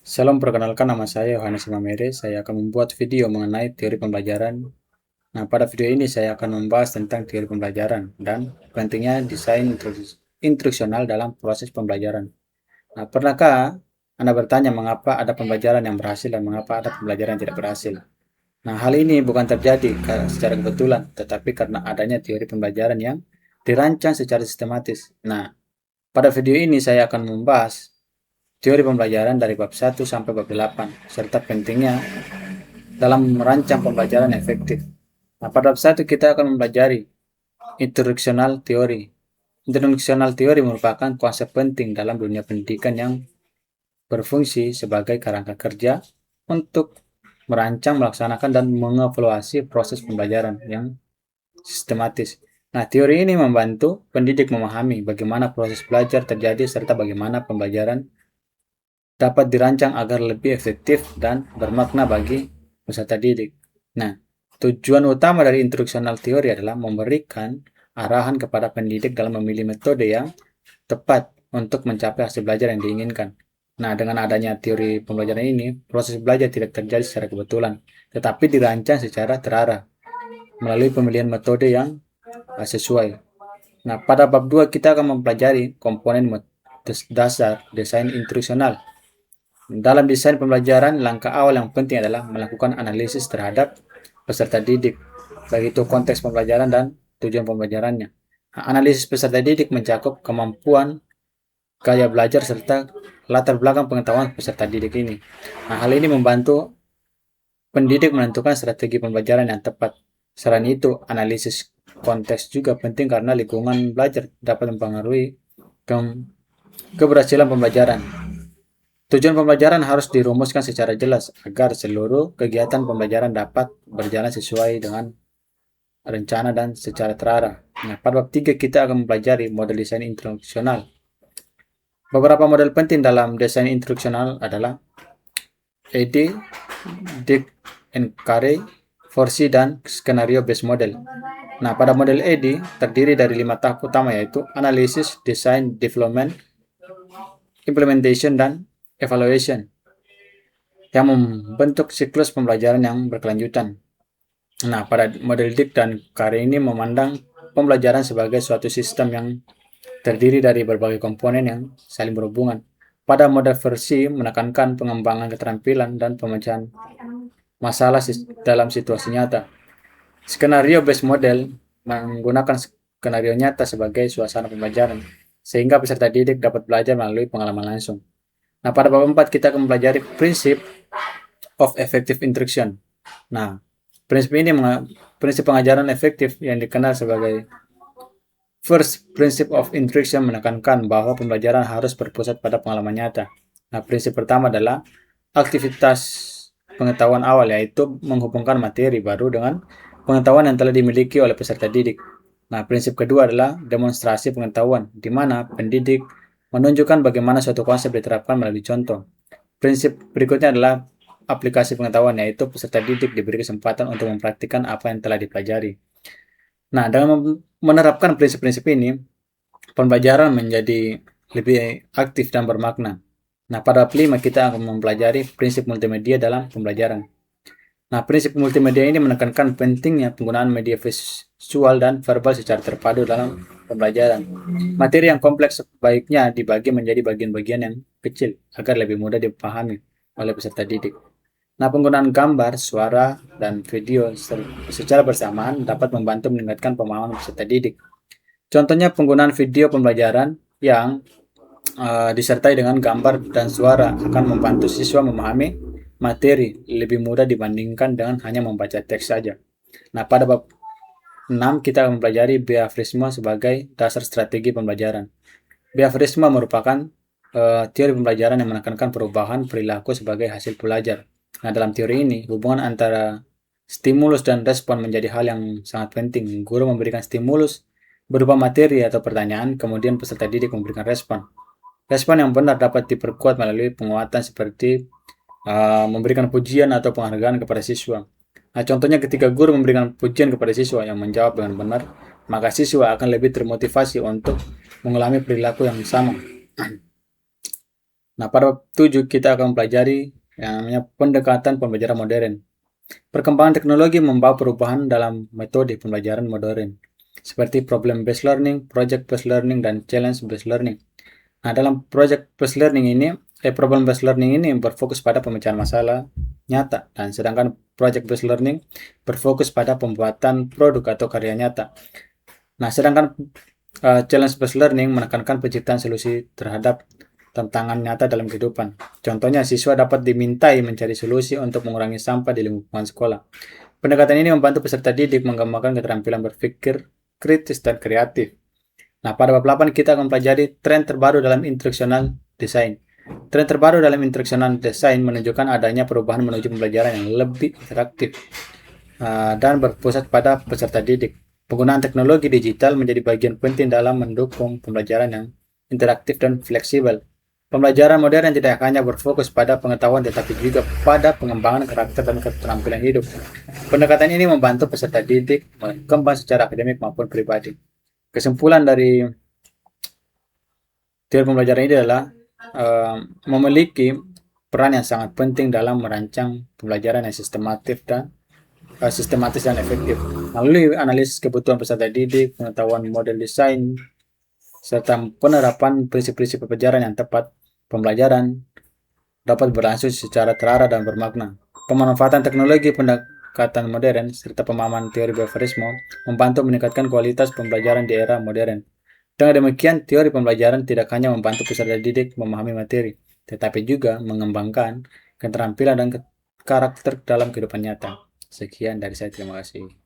Salam, perkenalkan nama saya Yohanes Mamere. Saya akan membuat video mengenai teori pembelajaran. Nah, pada video ini saya akan membahas tentang teori pembelajaran dan pentingnya desain instruksional dalam proses pembelajaran. Nah, pernahkah Anda bertanya mengapa ada pembelajaran yang berhasil dan mengapa ada pembelajaran yang tidak berhasil? Nah, hal ini bukan terjadi secara kebetulan, tetapi karena adanya teori pembelajaran yang dirancang secara sistematis. Nah, pada video ini saya akan membahas teori pembelajaran dari bab 1 sampai bab 8, serta pentingnya dalam merancang pembelajaran efektif. Nah, pada bab 1 kita akan mempelajari instruksional teori. Instruksional teori merupakan konsep penting dalam dunia pendidikan yang berfungsi sebagai kerangka kerja untuk merancang, melaksanakan, dan mengevaluasi proses pembelajaran yang sistematis. Nah, teori ini membantu pendidik memahami bagaimana proses belajar terjadi serta bagaimana pembelajaran dapat dirancang agar lebih efektif dan bermakna bagi peserta didik. Nah, tujuan utama dari instruksional teori adalah memberikan arahan kepada pendidik dalam memilih metode yang tepat untuk mencapai hasil belajar yang diinginkan. Nah, dengan adanya teori pembelajaran ini, proses belajar tidak terjadi secara kebetulan, tetapi dirancang secara terarah melalui pemilihan metode yang sesuai. Nah, pada bab 2 kita akan mempelajari komponen dasar desain instruksional. Dalam desain pembelajaran, langkah awal yang penting adalah melakukan analisis terhadap peserta didik, baik itu konteks pembelajaran dan tujuan pembelajarannya. Analisis peserta didik mencakup kemampuan, gaya belajar, serta latar belakang pengetahuan peserta didik ini. Nah, hal ini membantu pendidik menentukan strategi pembelajaran yang tepat. Selain itu, analisis konteks juga penting karena lingkungan belajar dapat mempengaruhi keberhasilan pembelajaran. Tujuan pembelajaran harus dirumuskan secara jelas agar seluruh kegiatan pembelajaran dapat berjalan sesuai dengan rencana dan secara terarah. Nah, pada bab 3 kita akan mempelajari model desain instruksional. Beberapa model penting dalam desain instruksional adalah ED, Dick and Carey, Forsey, dan Scenario Based Model. Nah, pada model ED terdiri dari 5 tahap utama, yaitu analisis, design, development, implementation, dan evaluation, yang membentuk siklus pembelajaran yang berkelanjutan. Nah, pada model Dick dan Carey ini memandang pembelajaran sebagai suatu sistem yang terdiri dari berbagai komponen yang saling berhubungan. Pada model Forsey menekankan pengembangan keterampilan dan pemecahan masalah dalam situasi nyata. Skenario based model menggunakan skenario nyata sebagai suasana pembelajaran, sehingga peserta didik dapat belajar melalui pengalaman langsung. Nah, pada bab 4 kita akan mempelajari prinsip of effective instruction. Nah, prinsip pengajaran efektif yang dikenal sebagai first principle of instruction menekankan bahwa pembelajaran harus berpusat pada pengalaman nyata. Nah, prinsip pertama adalah aktivitas pengetahuan awal, yaitu menghubungkan materi baru dengan pengetahuan yang telah dimiliki oleh peserta didik. Nah, prinsip kedua adalah demonstrasi pengetahuan, di mana pendidik menunjukkan bagaimana suatu konsep diterapkan melalui contoh. Prinsip berikutnya adalah aplikasi pengetahuan, yaitu peserta didik diberi kesempatan untuk mempraktikkan apa yang telah dipelajari. Nah, dengan menerapkan prinsip-prinsip ini, pembelajaran menjadi lebih aktif dan bermakna. Nah, pada bab 5 kita akan mempelajari prinsip multimedia dalam pembelajaran. Nah, prinsip multimedia ini menekankan pentingnya penggunaan media visual dan verbal secara terpadu dalam pembelajaran. Materi yang kompleks sebaiknya dibagi menjadi bagian-bagian yang kecil agar lebih mudah dipahami oleh peserta didik. Nah, penggunaan gambar, suara, dan video secara bersamaan dapat membantu meningkatkan pemahaman peserta didik. Contohnya penggunaan video pembelajaran yang disertai dengan gambar dan suara akan membantu siswa memahami materi lebih mudah dibandingkan dengan hanya membaca teks saja. Nah, pada bab 6 kita akan mempelajari behaviorisme sebagai dasar strategi pembelajaran. Behaviorisme merupakan teori pembelajaran yang menekankan perubahan perilaku sebagai hasil belajar. Nah, dalam teori ini, hubungan antara stimulus dan respon menjadi hal yang sangat penting. Guru memberikan stimulus berupa materi atau pertanyaan, kemudian peserta didik memberikan respon. Respon yang benar dapat diperkuat melalui penguatan seperti memberikan pujian atau penghargaan kepada siswa. Nah, contohnya ketika guru memberikan pujian kepada siswa yang menjawab dengan benar, maka siswa akan lebih termotivasi untuk mengulangi perilaku yang sama. Nah, pada bab 7 kita akan mempelajari yang namanya pendekatan pembelajaran modern. Perkembangan teknologi membawa perubahan dalam metode pembelajaran modern, seperti problem-based learning, project-based learning, dan challenge-based learning. Nah, dalam project-based learning ini, problem-based learning ini berfokus pada pemecahan masalah nyata, dan sedangkan project-based learning berfokus pada pembuatan produk atau karya nyata. Nah, sedangkan challenge-based learning menekankan penciptaan solusi terhadap tantangan nyata dalam kehidupan. Contohnya, siswa dapat dimintai mencari solusi untuk mengurangi sampah di lingkungan sekolah. Pendekatan ini membantu peserta didik mengembangkan keterampilan berpikir kritis dan kreatif. Nah, pada bab 8 kita akan mempelajari tren terbaru dalam instructional design. Tren terbaru dalam instructional design menunjukkan adanya perubahan menuju pembelajaran yang lebih interaktif dan berpusat pada peserta didik. Penggunaan teknologi digital menjadi bagian penting dalam mendukung pembelajaran yang interaktif dan fleksibel. Pembelajaran modern tidak hanya berfokus pada pengetahuan tetapi juga pada pengembangan karakter dan keterampilan hidup. Pendekatan ini membantu peserta didik berkembang secara akademik maupun pribadi. Kesimpulan dari teori pembelajaran ini adalah memiliki peran yang sangat penting dalam merancang pembelajaran yang sistematis dan efektif. Melalui analisis kebutuhan peserta didik, pengetahuan model desain, serta penerapan prinsip-prinsip pembelajaran yang tepat, pembelajaran dapat berlangsung secara terarah dan bermakna. Pemanfaatan teknologi pendekatan modern serta pemahaman teori behaviorisme membantu meningkatkan kualitas pembelajaran di era modern. Dengan demikian, teori pembelajaran tidak hanya membantu peserta didik memahami materi, tetapi juga mengembangkan keterampilan dan karakter dalam kehidupan nyata. Sekian dari saya, terima kasih.